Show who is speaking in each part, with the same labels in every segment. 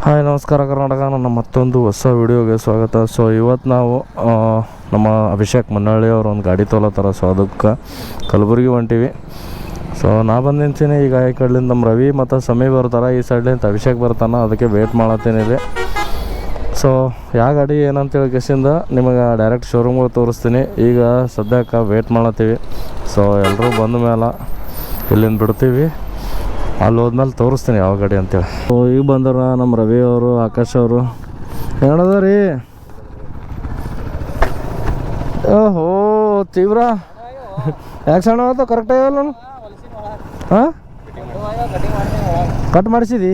Speaker 1: Hi ನಮಸ್ಕಾರ ಕರ್ನಾಟಕ. ನನ್ನ ಮತ್ತೊಂದು ಹೊಸ ವಿಡಿಯೋಗೆ ಸ್ವಾಗತ. ಸೊ ಇವತ್ತು ನಾವು ನಮ್ಮ ಅಭಿಷೇಕ್ ಮನ್ನಳ್ಳಿ ಅವ್ರ ಒಂದು ಗಾಡಿ ತೊಗೊಳತ್ತಾರ. ಸೊ ಅದಕ್ಕೆ ಕಲಬುರ್ಗಿ ಹೊಂಟೀವಿ. ಸೊ ನಾ ಬಂದು ನಿಂತೀನಿ. ಈಗ ಈ ಕಡೆಯಿಂದ ನಮ್ಮ ರವಿ ಮತ್ತು ಸಮೀ ಬರ್ತಾರೆ, ಈ ಸೈಡ್ಲಿಂದ ಅಭಿಷೇಕ್ ಬರ್ತಾನೆ. ಅದಕ್ಕೆ ವೇಟ್ ಮಾಡತ್ತೀನಿ ಇಲ್ಲಿ. ಸೊ ಯಾವ ಗಾಡಿ ಏನಂತೇಳಿ ಕೇಸಿಂದ ನಿಮಗೆ ಡೈರೆಕ್ಟ್ ಶೋರೂಮ್ಗೆ ತೋರಿಸ್ತೀನಿ. ಈಗ ಸದ್ಯಕ್ಕೆ ವೇಟ್ ಮಾಡತ್ತೀವಿ. ಸೊ ಎಲ್ಲರೂ ಬಂದ ಮೇಲೆ ಇಲ್ಲಿಂದ ಬಿಡ್ತೀವಿ. ಅಲ್ಲಿ ಹೋದ್ಮೇಲೆ ತೋರಿಸ್ತೀನಿ ಯಾವ ಗಾಡಿ ಅಂತೇಳಿ. ಸೊ ಈಗ ಬಂದಾರ ನಮ್ಮ ರವಿ ಅವರು, ಆಕಾಶ್ ಅವರು. ಏನದ ರೀ? ಓಹೋ ತೀವ್ರ ಯಾಕೆ ಸಣ್ಣ ಆಯ್ತು? ಕರೆಕ್ಟಾಗಿ ಆಗಲ್ಲ ನಾನು. ಹಾಂ ಕಟ್ ಮಾಡಿಸಿದಿ?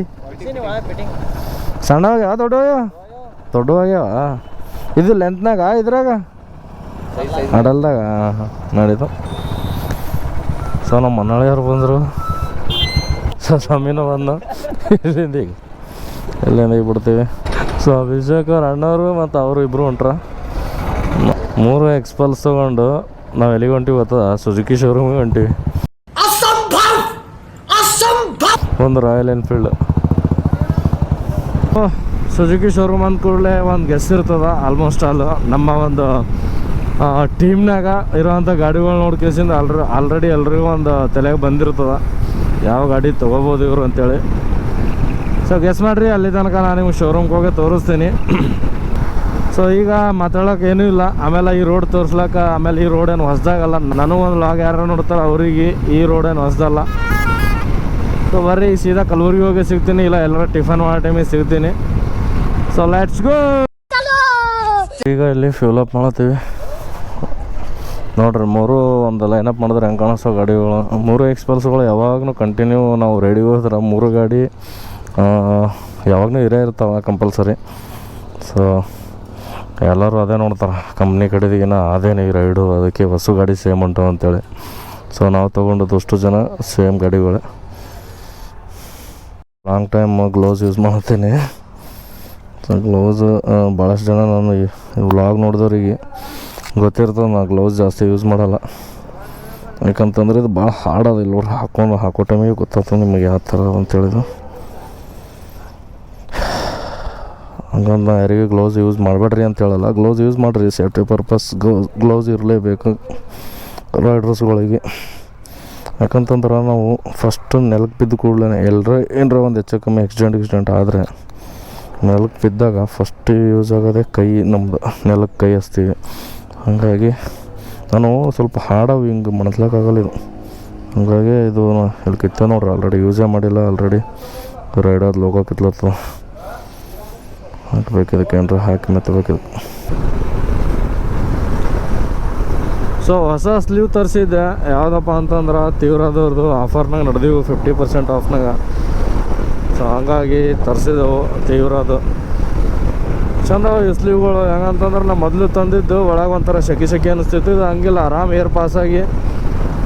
Speaker 1: ಸಣ್ಣ ಆಗ್ಯಾವ ದೊಡ್ಡ ಆಗ್ಯಾವ? ಇದು ಲೆಂತ್ನಾಗ ಇದ್ರಾಗ ಅಡಲ್ದಾಗ ನಡೀತು. ಸೊ ನಮ್ಮ ಮನ್ನಳ್ಳಿಯವ್ರು ಬಂದರು. ಸೊ ಸಮೀನು ಬಂದು ಇಲ್ಲಿಂದ ಈಗ ಬಿಡ್ತೀವಿ. ಸೊ ಅಭಿಷೇಕ್ ಅವ್ರ ಅಣ್ಣವರು ಮತ್ತು ಅವರು ಇಬ್ಬರು ಹೊಂಟ್ರ. 3 ಎಕ್ಸ್ಪಲ್ಸ್ ತೊಗೊಂಡು ನಾವು ಎಲ್ಲಿಗೆ ಹೊಂಟಿವಿ ಗೊತ್ತದ? ಸುಜುಕಿ ಶೋರೂಮಿಗೆ ಹೊಂಟಿವಿ. ಒಂದು ರಾಯಲ್ ಎನ್ಫೀಲ್ಡ್ ಸುಜುಕಿ ಶೋರೂಮ್ ಅಂದ ಕೂಡಲೇ ಒಂದು ಗೆಸ್ ಇರ್ತದ. ಆಲ್ಮೋಸ್ಟ್ ಆಲ್ ನಮ್ಮ ಒಂದು ಟೀಮ್ನಾಗ ಇರೋವಂಥ ಗಾಡಿಗಳು ನೋಡ್ಕೇಸಿಂದ ಆಲ್ರೆಡಿ ಎಲ್ರಿಗೂ ಒಂದು ತಲೆಗೆ ಬಂದಿರ್ತದ ಯಾವ ಗಾಡಿ ತೊಗೋಬೋದು ಇವರು ಅಂತೇಳಿ. ಸೊ ಗೆಸ್ ಮಾಡಿರಿ. ಅಲ್ಲಿ ತನಕ ನಾನು ನಿಮ್ಗೆ ಶೋರೂಮ್ಗೆ ಹೋಗಿ ತೋರಿಸ್ತೀನಿ. ಸೊ ಈಗ ಮಾತಾಡೋಕೆ ಏನೂ ಇಲ್ಲ. ಆಮೇಲೆ ಈ ರೋಡ್ ತೋರಿಸ್ಲಕ್ಕ, ಆಮೇಲೆ ಈ ರೋಡ್ ಏನು ಹೊಸ್ದಾಗಲ್ಲ. ನನಗೂ ಒಂದು ಲಾಗ್ ಯಾರು ನೋಡ್ತಾರೆ ಅವರಿಗೆ ಈ ರೋಡ್ ಏನು ಹೊಸ್ದಲ್ಲ. ಸೊ ಬರ್ರಿ ಸೀದಾ ಕಲಬುರ್ಗಿ ಹೋಗಿ ಸಿಗ್ತೀನಿ, ಇಲ್ಲ ಎಲ್ಲರ ಟಿಫನ್ ಮಾಡೋ ಟೈಮಿಗೆ ಸಿಗ್ತೀನಿ. So let's go. ಈಗ ಇಲ್ಲಿ ಫ್ಯೂಲ್ ಅಪ್ ಮಾಡತ್ತೀವಿ ನೋಡ್ರಿ. 3 ಒಂದು ಲೈನಪ್ ಮಾಡಿದ್ರೆ ಹೆಂಗೆ ಕಾಣಿಸೋ ಗಾಡಿಗಳು. 3 ಎಕ್ಸ್ಪಲ್ಸ್ಗಳು ಯಾವಾಗೂ ಕಂಟಿನ್ಯೂ ನಾವು ರೆಡಿ ಹೋದ್ರೆ 3 ಗಾಡಿ ಯಾವಾಗೂ ಇರೇ ಇರ್ತಾವೆ ಕಂಪಲ್ಸರಿ. ಸೊ ಎಲ್ಲರೂ ಅದೇ ನೋಡ್ತಾರೆ ಕಂಪ್ನಿ ಕಡೆದಿಗಿನ ಅದೇನು ಈ ರೈಡು, ಅದಕ್ಕೆ ಹೊಸ ಗಾಡಿ ಸೇಮ್ ಉಂಟು ಅಂತೇಳಿ. ಸೊ ನಾವು ತೊಗೊಂಡದ್ದು ಅಷ್ಟು ಜನ ಸೇಮ್ ಗಾಡಿಗಳೇ. ಲಾಂಗ್ ಟೈಮ್ ಗ್ಲೌಸ್ ಯೂಸ್ ಮಾಡ್ತೀನಿ. ಸೊ ಗ್ಲೌಸ್ ಭಾಳಷ್ಟು ಜನ ನಾನು ವ್ಲಾಗ್ ನೋಡಿದವ್ರಿಗೆ ಗೊತ್ತಿರ್ತದೆ, ನಾನು ಗ್ಲೌಸ್ ಜಾಸ್ತಿ ಯೂಸ್ ಮಾಡಲ್ಲ. ಯಾಕಂತಂದ್ರೆ ಇದು ಭಾಳ ಹಾರ್ಡ್ ಅದ. ಇಲ್ಲಿ ನೋಡಿ ಹಾಕೋ ಟೈಮಿಗೆ ಗೊತ್ತಾಗ್ತದೆ ನಿಮಗೆ ಯಾವ ಥರ ಅಂತೇಳಿದು. ಹಂಗಂದು ನಾ ಯಾರಿಗೆ ಗ್ಲೌಸ್ ಯೂಸ್ ಮಾಡಬೇಡ್ರಿ ಅಂತ ಹೇಳಲ್ಲ. ಗ್ಲೌಸ್ ಯೂಸ್ ಮಾಡಿರಿ, ಸೇಫ್ಟಿ ಪರ್ಪಸ್ ಗ್ಲೌಸ್ ಇರಲೇಬೇಕು ರೈಡರ್ಸ್ಗಳಿಗೆ. ಯಾಕಂತಂದ್ರೆ ನಾವು ಫಸ್ಟ್ ನೆಲಕ್ಕೆ ಬಿದ್ದು ಕೂಡಲೇ ಏನರ ಒಂದು ಹೆಚ್ಚು ಕಮ್ಮಿ ಆಕ್ಸಿಡೆಂಟ್ ಆದರೆ ನೆಲಕ್ಕೆ ಬಿದ್ದಾಗ ಫಸ್ಟ್ ಯೂಸ್ ಆಗೋದೇ ಕೈ. ನಮ್ಮದು ನೆಲಕ್ಕೆ ಕೈ ಹಚ್ತೀವಿ. ಹಾಗಾಗಿ ನಾನು ಸ್ವಲ್ಪ ಹಾಡವು ಹಿಂಗೆ ಮಣಸ್ಲಕ್ಕಾಗಲ್ಲ ಇದು. ಹಾಗಾಗಿ ಇದು ಇಲ್ಲಿ ಕಿತ್ತ ನೋಡ್ರಿ, ಆಲ್ರೆಡಿ ಯೂಸೇ ಮಾಡಿಲ್ಲ. ಆಲ್ರೆಡಿ ರೈಡಾದ ಲೋಗೋ ಕಿತ್ಲತ್ತದ. ಹಾಕ್ಬೇಕು ಇದಕ್ಕೆ ಏನಾರ ಹಾಕಿ ಮೆತ್ತಬೇಕಿದು. ಸೊ ಹೊಸ ಸ್ಲೀವ್ ತರಿಸಿದ್ದೆ. ಯಾವುದಪ್ಪ ಅಂತಂದ್ರೆ ತೀವ್ರದವ್ರದ್ದು ಆಫರ್ನಾಗ ನಡೆದೀವಿ 50% ಆಫ್ನಾಗ. ಸೊ ಹಂಗಾಗಿ ತರಿಸಿದೆವು ತೀವ್ರದು. ಚಂದ ಈ ಸ್ಲೀವ್ಗಳು. ಹೆಂಗಂತಂದ್ರೆ ನಾವು ಮೊದಲು ತಂದಿದ್ದು ಒಳಗೆ ಒಂಥರ ಶೆಕೆ ಅನ್ನಿಸ್ತಿತ್ತು. ಇದು ಹಂಗಿಲ್ಲ, ಆರಾಮ್ ಏರ್ ಪಾಸಾಗಿ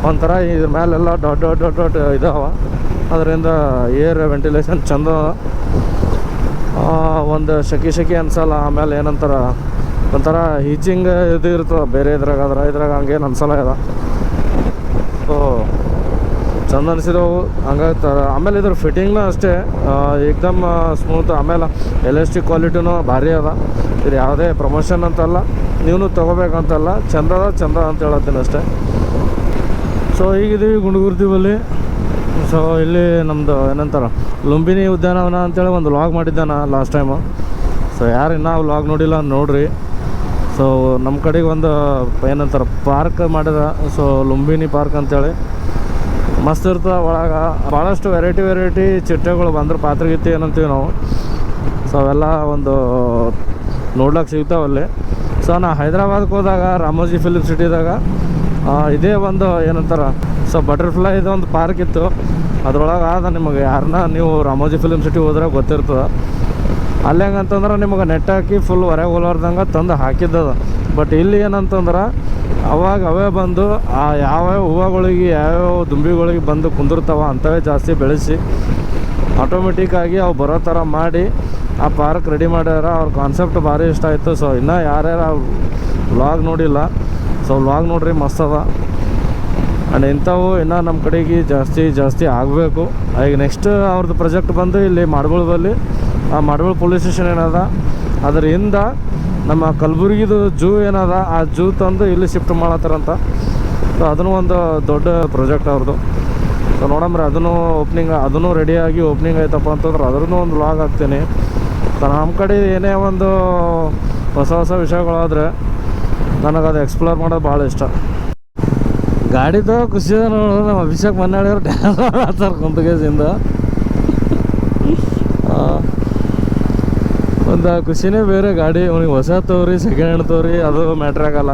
Speaker 1: ಒಂಥರ ಇದ್ರ ಮೇಲೆಲ್ಲ ಡಾಟ್ ಇದಾವೆ. ಅದರಿಂದ ಏರ್ ವೆಂಟಿಲೇಷನ್ ಚಂದ, ಒಂದು ಶೆಕೆ ಅನ್ಸಲ್ಲ. ಆಮೇಲೆ ಏನಂತಾರೆ ಒಂಥರ ಹೀಚಿಂಗ್ ಇದು ಇರ್ತದೆ ಬೇರೆ ಇದ್ರಾಗ ಹಂಗೇನು ಅನ್ಸಲ್ಲ ಇದೆ. ಸೊ ಚಂದ ಅನಿಸಿದವು ಹಂಗಾಗಿ. ಆಮೇಲೆ ಇದ್ರ ಫಿಟ್ಟಿಂಗ್ನೂ ಅಷ್ಟೇ ಏಕ್ದಮ್ ಸ್ಮೂತ್. ಆಮೇಲೆ ಎಲಾಸ್ಟಿಕ್ ಕ್ವಾಲಿಟಿನೂ ಭಾರಿ ಅದ. ಇದು ಯಾವುದೇ ಪ್ರಮೋಷನ್ ಅಂತಲ್ಲ, ನೀವು ತೊಗೋಬೇಕಂತಲ್ಲ, ಚಂದ ಅಂತ ಹೇಳತ್ತೀನಿ ಅಷ್ಟೇ. ಸೊ ಈಗಿದ್ದೀವಿ ಗುಂಡುಗುರ್ತಿವಲ್ಲಿ. ಸೊ ಇಲ್ಲಿ ನಮ್ಮದು ಏನಂತಾರೆ ಲುಂಬಿನಿ ಉದ್ಯಾನವನ ಅಂತೇಳಿ ಒಂದು ವ್ಲಾಗ್ ಮಾಡಿದ್ದಾನೆ ಲಾಸ್ಟ್ ಟೈಮು. ಸೊ ಯಾರು ಇನ್ನೂ ವ್ಲಾಗ್ ನೋಡಿಲ್ಲ ನೋಡ್ರಿ. ಸೊ ನಮ್ಮ ಕಡೆಗೆ ಒಂದು ಏನಂತಾರೆ ಪಾರ್ಕ್ ಮಾಡಿದ. ಸೊ ಲುಂಬಿನಿ ಪಾರ್ಕ್ ಅಂತೇಳಿ ಮಸ್ತ್ ಇರ್ತದೆ. ಒಳಗೆ ಭಾಳಷ್ಟು ವೆರೈಟಿ ಚಿಟ್ಟೆಗಳು ಬಂದ್ರೆ ಪಾತ್ರಗೀತಿ ಏನಂತೀವಿ ನಾವು. ಸೊ ಅವೆಲ್ಲ ಒಂದು ನೋಡ್ಲಿಕ್ಕೆ ಸಿಗ್ತಾವಲ್ಲಿ. ಸೊ ನಾ ಹೈದ್ರಾಬಾದ್ಗೆ ಹೋದಾಗ ರಾಮೋಜಿ ಫಿಲ್ಮ್ ಸಿಟಿದಾಗ ಇದೇ ಒಂದು ಏನಂತಾರೆ ಸೊ ಬಟರ್ಫ್ಲೈದು ಒಂದು ಪಾರ್ಕ್ ಇತ್ತು. ಅದ್ರೊಳಗೆ ಆದ ನಿಮಗೆ ಯಾರನ್ನ ನೀವು ರಾಮೋಜಿ ಫಿಲ್ಮ್ ಸಿಟಿ ಹೋದ್ರೆ ಗೊತ್ತಿರ್ತದೆ. ಅಲ್ಲಿ ಹೆಂಗಂತಂದ್ರೆ ನಿಮಗೆ ನೆಟ್ ಹಾಕಿ ಫುಲ್ ಹೊರಗೆ ಹೋಲಾರ್ದಂಗೆ ತಂದು ಹಾಕಿದ್ದದ. ಬಟ್ ಇಲ್ಲಿ ಏನಂತಂದ್ರೆ ಅವಾಗ ಅವೇ ಬಂದು ಯಾವ್ಯಾವ ಹೂವುಗಳಿಗೆ ಯಾವ್ಯಾವ ದುಂಬಿಗಳಿಗೆ ಬಂದು ಕುಂದಿರ್ತಾವ ಅಂಥವೇ ಜಾಸ್ತಿ ಬೆಳೆಸಿ ಆಟೋಮೆಟಿಕ್ಕಾಗಿ ಅವು ಬರೋ ಥರ ಮಾಡಿ ಆ ಪಾರ್ಕ್ ರೆಡಿ ಮಾಡ್ಯಾರ. ಅವ್ರ ಕಾನ್ಸೆಪ್ಟ್ ಭಾರಿ ಇಷ್ಟ ಆಯಿತು. ಸೊ ಇನ್ನೂ ಯಾರ್ಯಾರು ವ್ಲಾಗ್ ನೋಡಿಲ್ಲ, ಸೊ ವ್ಲಾಗ್ ನೋಡ್ರಿ, ಮಸ್ತ್ ಅದ. ಆ್ಯಂಡ್ ಇಂಥವು ಇನ್ನೂ ನಮ್ಮ ಕಡೆಗೆ ಜಾಸ್ತಿ ಆಗಬೇಕು. ಈಗ ನೆಕ್ಸ್ಟ್ ಅವ್ರದ್ದು ಪ್ರಾಜೆಕ್ಟ್ ಬಂದು ಇಲ್ಲಿ ಮಾಡ್ಗೊಳ್ಬಲ್ಲಿ ಆ ಮಾಡಬಾಳ್ ಪೊಲೀಸ್ ಸ್ಟೇಷನ್ ಏನದ ಅದ್ರ ಹಿಂದ ನಮ್ಮ ಕಲಬುರ್ಗಿದು ಜೂ ಏನದ ಆ ಜೂ ತಂದು ಇಲ್ಲಿ ಶಿಫ್ಟ್ ಮಾಡತ್ತಾರಂತ. ಸೊ ಅದನ್ನು ಒಂದು ದೊಡ್ಡ ಪ್ರಾಜೆಕ್ಟ್ ಅವ್ರದ್ದು. ಸೊ ನೋಡಮ್ರಿ ಅದನ್ನು ಓಪ್ನಿಂಗ್ ಅದನ್ನು ರೆಡಿಯಾಗಿ ಓಪ್ನಿಂಗ್ ಆಯ್ತಪ್ಪ ಅಂತಂದ್ರೆ ಅದ್ರೂ ಒಂದು ವ್ಲಾಗ್ ಹಾಕ್ತೀನಿ. ಸೊ ನಮ್ಮ ಕಡೆ ಏನೇ ಒಂದು ಹೊಸ ಹೊಸ ವಿಷಯಗಳಾದರೆ ನನಗದು ಎಕ್ಸ್ಪ್ಲೋರ್ ಮಾಡೋದು ಭಾಳ ಇಷ್ಟ. ಗಾಡಿದು ಖುಷಿ ನೋಡು, ನಮ್ಮ ಅಭಿಷೇಕ್ ಮನ್ನಾಳಿಯವ್ರು ಡ್ಯಾನ್ಸ್ ಮಾಡ್ತಾರೆ ಕುಂತಗೇಸಿಂದ. ಒಂದು ಖುಷಿನೇ ಬೇರೆ. ಗಾಡಿ ಅವ್ನಿಗೆ ಹೊಸ ತೋರಿ ಸೆಕೆಂಡ್ ಹ್ಯಾಂಡ್ ತೋರಿ ಅದು ಮ್ಯಾಟ್ರ್ ಆಗಲ್ಲ.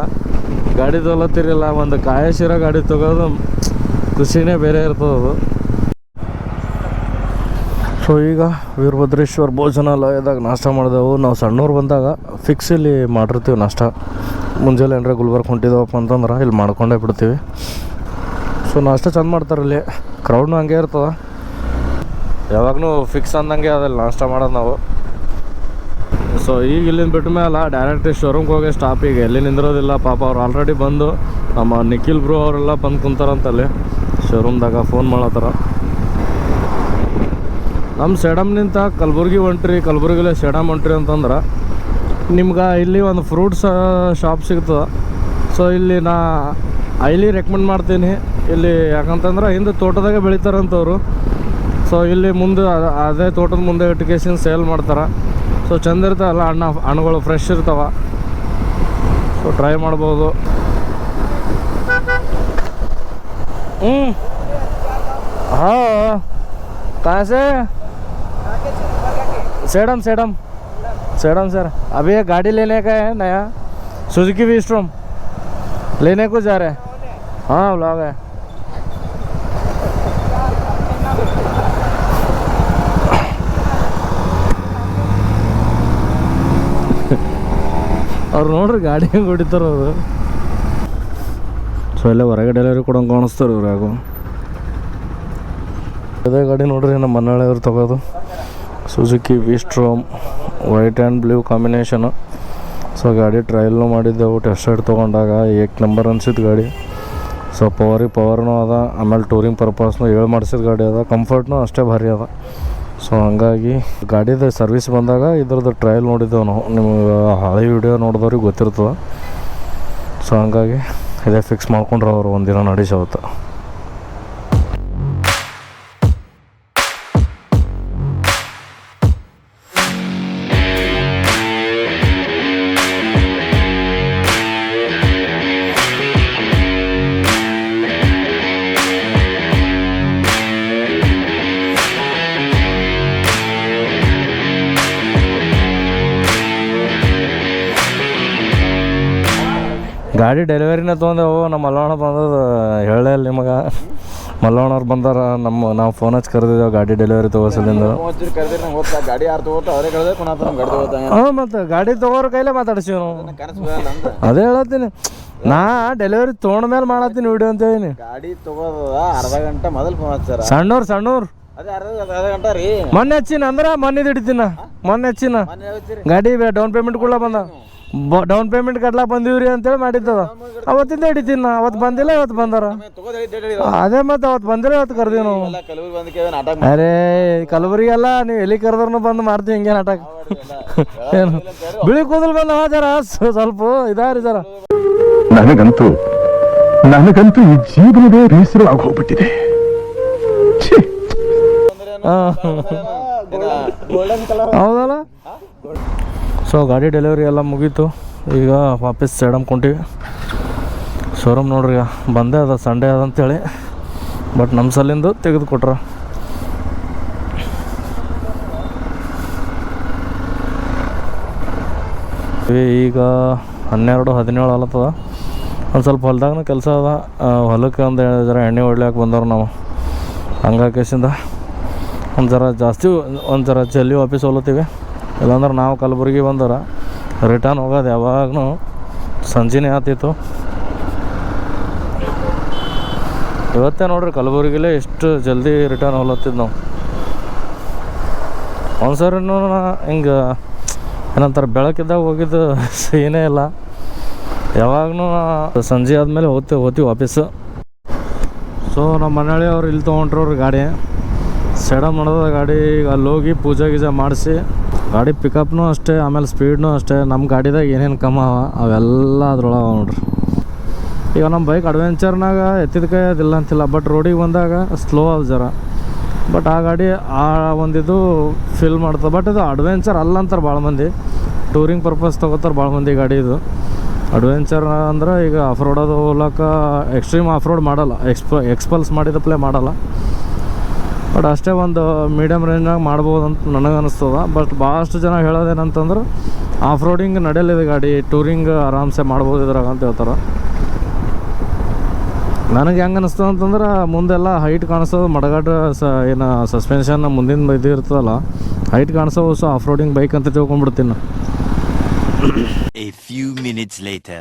Speaker 1: ಗಾಡಿ ತೊಗೊಳತ್ತಿರಲಿಲ್ಲ, ಒಂದು ಕಾಯಶಿರೋ ಗಾಡಿ ತೊಗೋದು ಖುಷಿನೇ ಬೇರೆ ಇರ್ತದೆ ಅದು. ಸೊ ಈಗ ವೀರಭದ್ರೇಶ್ವರ ಭೋಜನಾಲಯದಾಗ ನಾಷ್ಟ ಮಾಡಿದೆವು. ನಾವು ಸಣ್ಣವ್ರು ಬಂದಾಗ ಫಿಕ್ಸ್ ಇಲ್ಲಿ ಮಾಡಿರ್ತೀವಿ ನಾಷ್ಟ. ಮುಂಜಾನೆ ಏನಾರ ಗುಲ್ಬರ್ಗ ಹೊಂಟಿದವಪ್ಪ ಅಂತಂದ್ರೆ ಇಲ್ಲಿ ಮಾಡ್ಕೊಂಡೇ ಬಿಡ್ತೀವಿ. ಸೊ ನಾಷ್ಟ ಚಂದ ಮಾಡ್ತಾರೆ ಇಲ್ಲಿ, ಕ್ರೌಡ್ನು ಹಂಗೆ ಇರ್ತದೆ. ಯಾವಾಗೂ ಫಿಕ್ಸ್ ಅಂದಂಗೆ ಅದಲ್ಲಿ ನಾಷ್ಟ ಮಾಡೋದು ನಾವು. ಸೊ ಈಗ ಇಲ್ಲಿಂದ ಬಿಟ್ಟ ಮೇಲೆ ಡೈರೆಕ್ಟ್ ಶೋರೂಮ್ಗೆ ಹೋಗಿ ಸ್ಟಾಪಿಗೆ ಎಲ್ಲಿ ನಿಂದಿರೋದಿಲ್ಲ. ಪಾಪ ಅವ್ರು ಆಲ್ರೆಡಿ ಬಂದು ನಮ್ಮ ನಿಖಿಲ್ ಬ್ರೋ ಅವರೆಲ್ಲ ಬಂದು ಕುಂತಾರಂತಲ್ಲಿ ಶೋರೂಮ್ದಾಗ ಫೋನ್ ಮಾಡತ್ತಾರ. ನಮ್ಮ ಸೆಡಮ್ನಿಂದ ಕಲಬುರ್ಗಿ ಹೊಂಟ್ರಿ, ಕಲಬುರ್ಗಿಲೇ ಸೆಡಮ್ ಹೊಂಟ್ರಿ ಅಂತಂದ್ರೆ ನಿಮ್ಗೆ ಇಲ್ಲಿ ಒಂದು ಫ್ರೂಟ್ಸ್ ಶಾಪ್ ಸಿಗ್ತದೆ. ಸೊ ಇಲ್ಲಿ ನಾ ಐಲಿ ರೆಕಮೆಂಡ್ ಮಾಡ್ತೀನಿ ಇಲ್ಲಿ, ಯಾಕಂತಂದ್ರೆ ಹಿಂದೆ ತೋಟದಾಗೆ ಬೆಳಿತಾರಂತವ್ರು. ಸೊ ಇಲ್ಲಿ ಮುಂದೆ ಅದೇ ತೋಟದ ಮುಂದೆ ಇಟ್ಕೇಸಿನ ಸೇಲ್ ಮಾಡ್ತಾರೆ. ಸೊ ಚಂದ ಇರ್ತಾವಲ್ಲ ಹಣ್ಣುಗಳು ಫ್ರೆಶ್ ಇರ್ತಾವ. ಸೊ ಟ್ರೈ ಮಾಡ್ಬೋದು. हाँ कहाँ से? Sedum sedum sedum sir. अभी एक गाड़ी लेने का है नया, सुजुकी वी-स्ट्रॉम लेने को जा रहे हैं. हाँ व्लॉग है. ಅವ್ರು ನೋಡ್ರಿ ಗಾಡಿ ಹೆಂಗೆ ಹೊಡಿತಾರೆ ಅವರು. ಸೊ ಎಲ್ಲ ಹೊರಗೆ ಡೆಲಿವರಿ ಕೊಡೋಂಗೆ ಕಾಣಿಸ್ತಾರೆ ಇವ್ರು. ಯಾಕೋ ಅದೇ ಗಾಡಿ ನೋಡ್ರಿ ನಮ್ಮ ಮನಾಳಿಯವ್ರು ತಗೋದು Suzuki V Strom white and blue combination. So ಗಾಡಿ ಟ್ರಯಲ್ನು ಮಾಡಿದ್ದೆವು, ಟೆಸ್ಟ್ ರೈಡ್ ತೊಗೊಂಡಾಗ ಏಕ್ ನಂಬರ್ ಅನ್ಸಿದ್ದು ಗಾಡಿ. ಸೊ ಪವರ್ನೂ ಅದ, ಆಮೇಲೆ ಟೂರಿಂಗ್ ಪರ್ಪಸ್ನು ಮಾಡಿಸಿದ ಗಾಡಿ ಅದ, ಕಂಫರ್ಟ್ನು ಅಷ್ಟೇ ಭಾರಿ ಅದ. ಸೊ ಹಂಗಾಗಿ ಗಾಡಿದು ಸರ್ವಿಸ್ ಬಂದಾಗ ಇದ್ರದ್ದು ಟ್ರಯಲ್ ನೋಡಿದ್ದೆವು ನಾವು. ನಿಮ್ಗೆ ಹಳೆ ವಿಡಿಯೋ ನೋಡಿದವ್ರಿಗೆ ಗೊತ್ತಿರ್ತದೆ. ಸೊ ಹಂಗಾಗಿ ಇದೇ ಫಿಕ್ಸ್ ಮಾಡ್ಕೊಂಡ್ರೆ ಅವರು ಒಂದಿನ ನಡೆಸೋತ್ತು. ಗಾಡಿ ಡೆಲಿವರಿನೇ ತೊಗೊಂಡೆವು. ನಮ್ಮ ಮಲ್ಲವಣ್ಣ ಬಂದದ ಹೇಳೇ ಇಲ್ಲ ನಿಮಗೆ. ಮಲ್ಲವಣ್ಣವ್ರು ಬಂದಾರ, ನಾವು ಫೋನ್ ಹಚ್ಚಿ ಕರೆದಿದ್ದೇವೆ ಗಾಡಿ ಡೆಲಿವರಿ ತೊಗೋಸಲಿಂದ. ಹಾಂ ಮತ್ತು ಗಾಡಿ ತೊಗೋರ ಕೈಲೇ ಮಾತಾಡ್ಸೀವಿ ನಾವು. ಅದೇ ಹೇಳತ್ತೀನಿ, ನಾ ಡೆಲಿವರಿ ತೊಗೊಂಡ ಮೇಲೆ ಮಾಡತ್ತೀನಿ ವಿಡಿಯೋ ಅಂತ ಹೇಳಿನಿ.
Speaker 2: ಗಾಡಿ ತಗೋದ ಅರ್ಧ ಗಂಟೆ ಮೊದಲು ಫೋನ್ ಹಚ್ಚಾರ.
Speaker 1: ಸಣ್ಣವ್ರು
Speaker 2: ಅರ್ಧ ಗಂಟೆ ರೀ. ಮೊನ್ನೆ
Speaker 1: ಹಚ್ಚಿನ ಅಂದ್ರೆ ಮೊನ್ನೆ ಹಿಡಿತೀನ. ಮೊನ್ನೆ ಹಚ್ಚಿನ ಗಾಡಿ ಡೌನ್ ಪೇಮೆಂಟ್ ಕೂಡ ಬಂದ. ಡೌನ್ ಪೇಮೆಂಟ್ ಕಟ್ಲಾಕ ಬಂದಿವ್ರಿ ಅಂತೇಳಿ ಮಾಡಿದ್ದದ. ಅವತ್ತಿಂದ ಹಿಡಿತೀನಿ ನಾ. ಅವತ್ತು ಬಂದಿಲ್ಲ, ಇವತ್ತು ಬಂದಾರ. ಅದೇ ಮತ್ತೆ ಅವತ್ತು ಬಂದಿಲ್ಲ, ಇವತ್ತು ಕರ್ದೀವಿ ನಾವು. ಅರೇ ಕಲಬುರ್ಗಿ ಅಲ್ಲ, ನೀವು ಎಲ್ಲಿ ಕರೆದ್ರೂ ಬಂದು ಮಾಡ್ತೀವಿ ಹಿಂಗೆ ನಾಟಕ. ಏನು ಬಿಳಿ ಕೂದಲು ಬಂದ ಜರ ಸ್ವಲ್ಪ ಇದಾರಿ ಜರ.
Speaker 3: ನನಗಂತೂ ಈ ಜೀವನವೇ ಬೇಸರವಾಗಿ ಹೋಗ್ಬಿಟ್ಟಿದೆ.
Speaker 1: ಹೌದಲ್ಲ. ಸೊ ಗಾಡಿ ಡೆಲಿವರಿ ಎಲ್ಲ ಮುಗೀತು. ಈಗ ವಾಪಸ್ ಸೈಡಮ್ ಕೊಂತೀವಿ. ಶೋರೂಮ್ ನೋಡ್ರಿ ಬಂದೇ ಅದ, ಸಂಡೇ ಅದಂತೇಳಿ. ಬಟ್ ನಮ್ಮ ಸಲಿಂದು ತೆಗೆದು ಕೊಟ್ರ. ಈಗ 12-17 ಆಲತ್ತದ. ಒಂದು ಸ್ವಲ್ಪ ಹೊಲ್ದಾಗನ ಕೆಲಸ ಅದ. ಹೊಲಕ್ಕೆ ಒಂದು ಜರ ಎಣ್ಣೆ ಹೊಡ್ಲಿಕ್ಕೆ ಬಂದವ್ರು ನಾವು. ಹಂಗಾಕೇಸಿಂದ ಒಂದು ಜರ ಜಲ್ದಿ ವಾಪಸ್ ಹೋಗ್ಲತ್ತೀವಿ. ಇಲ್ಲಾಂದ್ರೆ ನಾವು ಕಲಬುರ್ಗಿ ಬಂದ್ರೆ ರಿಟರ್ನ್ ಹೋಗೋದು ಯಾವಾಗೂ ಸಂಜೆನೇ ಆಗ್ತಿತ್ತು. ಇವತ್ತೇ ನೋಡ್ರಿ ಕಲಬುರ್ಗಿಲೇ ಎಷ್ಟು ಜಲ್ದಿ ರಿಟರ್ನ್ ಹೋಗ್ಲತ್ತಿದ್ದು ನಾವು. ಒಂದು ಸರಿನೂ ಹಿಂಗೆ ಏನಂತಾರೆ ಬೆಳಕಿದ್ದಾಗ ಹೋಗಿದ್ದು ಸೀನೇ ಇಲ್ಲ. ಯಾವಾಗೂ ಸಂಜೆ ಆದಮೇಲೆ ಹೋಗ್ತೀವಿ ವಾಪಸ್ಸು. ಸೊ ನಮ್ಮ ಮನೆಯವ್ರು ಇಲ್ಲಿ ತೊಗೊಂಡ್ರವ್ರು ಗಾಡಿ ಸೆಡಮ್ ಮಾಡೋದ ಗಾಡಿ. ಈಗ ಅಲ್ಲಿ ಹೋಗಿ ಪೂಜೆ ಗೀಜೆ ಮಾಡಿಸಿ ಗಾಡಿ ಪಿಕಪ್ನೂ ಅಷ್ಟೇ, ಆಮೇಲೆ ಸ್ಪೀಡ್ನೂ ಅಷ್ಟೇ. ನಮ್ಮ ಗಾಡಿದಾಗ ಏನೇನು ಕಮ್ಮ ಅವೆಲ್ಲ ಅದ್ರೊಳಗೆ ನೋಡ್ರಿ. ಈಗ ನಮ್ಮ ಬೈಕ್ ಅಡ್ವೆಂಚರ್ನಾಗ ಎತ್ತಿದ ಕೈ ಅದಿಲ್ಲ ಅಂತಿಲ್ಲ, ಬಟ್ ರೋಡಿಗೆ ಬಂದಾಗ ಸ್ಲೋ ಅದ ಜರ. ಬಟ್ ಆ ಗಾಡಿ ಆ ಒಂದಿದು ಫೀಲ್ ಮಾಡ್ತದೆ. ಬಟ್ ಇದು ಅಡ್ವೆಂಚರ್ ಅಲ್ಲ ಅಂತಾರೆ ಭಾಳ ಮಂದಿ, ಟೂರಿಂಗ್ ಪರ್ಪಸ್ ತೊಗೋತಾರೆ ಭಾಳ ಮಂದಿ ಗಾಡಿ. ಇದು ಅಡ್ವೆಂಚರ್ ಅಂದ್ರೆ ಈಗ ಆಫ್ ರೋಡದು ಹೋಗ್ಲಕ್ಕ ಎಕ್ಸ್ಟ್ರೀಮ್ ಆಫ್ ರೋಡ್ ಮಾಡಲ್ಲ, ಎಕ್ಸ್ಪಲ್ಸ್ ಮಾಡಿದ ಪ್ಲೇ ಮಾಡಲ್ಲ. ಬಟ್ ಅಷ್ಟೇ ಒಂದು ಮೀಡಿಯಮ್ ರೇಂಜ್ನಾಗ ಮಾಡ್ಬೋದು ಅಂತ ನನಗೆ ಅನಿಸ್ತದ. ಬಟ್ ಭಾಳಷ್ಟು ಜನ ಹೇಳೋದೇನಂತಂದ್ರೆ ಆಫ್ ರೋಡಿಂಗ್ ನಡೆಯಲಿದೆ ಗಾಡಿ, ಟೂರಿಂಗ್ ಆರಾಮ್ಸೆ ಮಾಡ್ಬೋದು ಇದ್ರಾಗ ಅಂತ ಹೇಳ್ತಾರೆ. ನನಗೆ ಹೆಂಗೆ ಅನಿಸ್ತದೆ ಅಂತಂದ್ರೆ ಮುಂದೆಲ್ಲ ಹೈಟ್ ಕಾಣಿಸೋದು ಮಡಗಾಡ್ರ ಏನು ಸಸ್ಪೆನ್ಷನ್ ಮುಂದಿನ ಇದು ಇರ್ತದಲ್ಲ, ಹೈಟ್ ಕಾಣಿಸೋದು. ಸೊ ಆಫ್ ರೋಡಿಂಗ್ ಬೈಕ್ ಅಂತ ತಿಳ್ಕೊಂಡ್ಬಿಡ್ತೀನಿ.
Speaker 4: A few minutes later.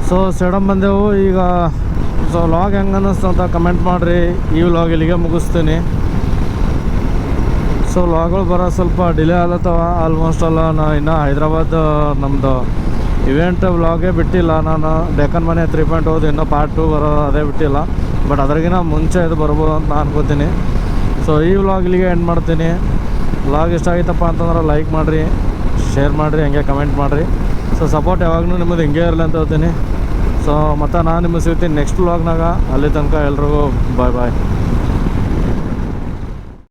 Speaker 1: So Sedam ಬಂದೆವು ಈಗ. ಸೊ ವ್ಲಾಗ್ ಹೆಂಗೆ ಅನ್ನಿಸ್ತು ಅಂತ ಕಮೆಂಟ್ ಮಾಡಿರಿ. ಈ ವ್ಲಾಗ್ ಇಲ್ಲಿಗೆ ಮುಗಿಸ್ತೀನಿ. ಸೊ ವ್ಲಾಗ್ಗಳು ಬರೋ ಸ್ವಲ್ಪ ಡಿಲೇ ಆಲತ್ತವ. ಆಲ್ಮೋಸ್ಟ್ ಅಲ್ಲ ಇನ್ನು ಹೈದ್ರಾಬಾದ್ ನಮ್ಮದು ಇವೆಂಟ್ ವ್ಲಾಗೇ ಬಿಟ್ಟಿಲ್ಲ ನಾನು. ಡೆಕ್ಕನ್ ಮನೆ 3.0 ಇನ್ನೂ ಪಾರ್ಟ್ 2 ಬರೋದು ಅದೇ ಬಿಟ್ಟಿಲ್ಲ. ಬಟ್ ಅದ್ರಾಗಿನ ಮುಂಚೆ ಇದು ಬರ್ಬೋದು ಅಂತ ನಾನು ಅನ್ಕೋತೀನಿ. ಸೊ ಈ ವ್ಲಾಗ್ ಇಲ್ಲಿಗೆ ಎಂಡ್ ಮಾಡ್ತೀನಿ. ವ್ಲಾಗ್ ಇಷ್ಟ ಆಯ್ತಪ್ಪ ಅಂತಂದ್ರೆ ಲೈಕ್ ಮಾಡಿರಿ, ಶೇರ್ ಮಾಡಿರಿ, ಹಂಗೆ ಕಮೆಂಟ್ ಮಾಡಿರಿ. ಸೊ ಸಪೋರ್ಟ್ ಯಾವಾಗಲೂ ನಿಮ್ಮದು ಹಿಂಗೆ ಇರಲಿ ಅಂತ ಹೇಳ್ತೀನಿ. ಸೊ ಮತ್ತು ನಾನು ನಿಮಗೆ ಸಿಗ್ತೀನಿ ನೆಕ್ಸ್ಟ್ ವ್ಲಾಗ್ನಾಗ. ಅಲ್ಲಿ ತನಕ ಎಲ್ರಿಗೂ ಬಾಯ್ ಬಾಯ್.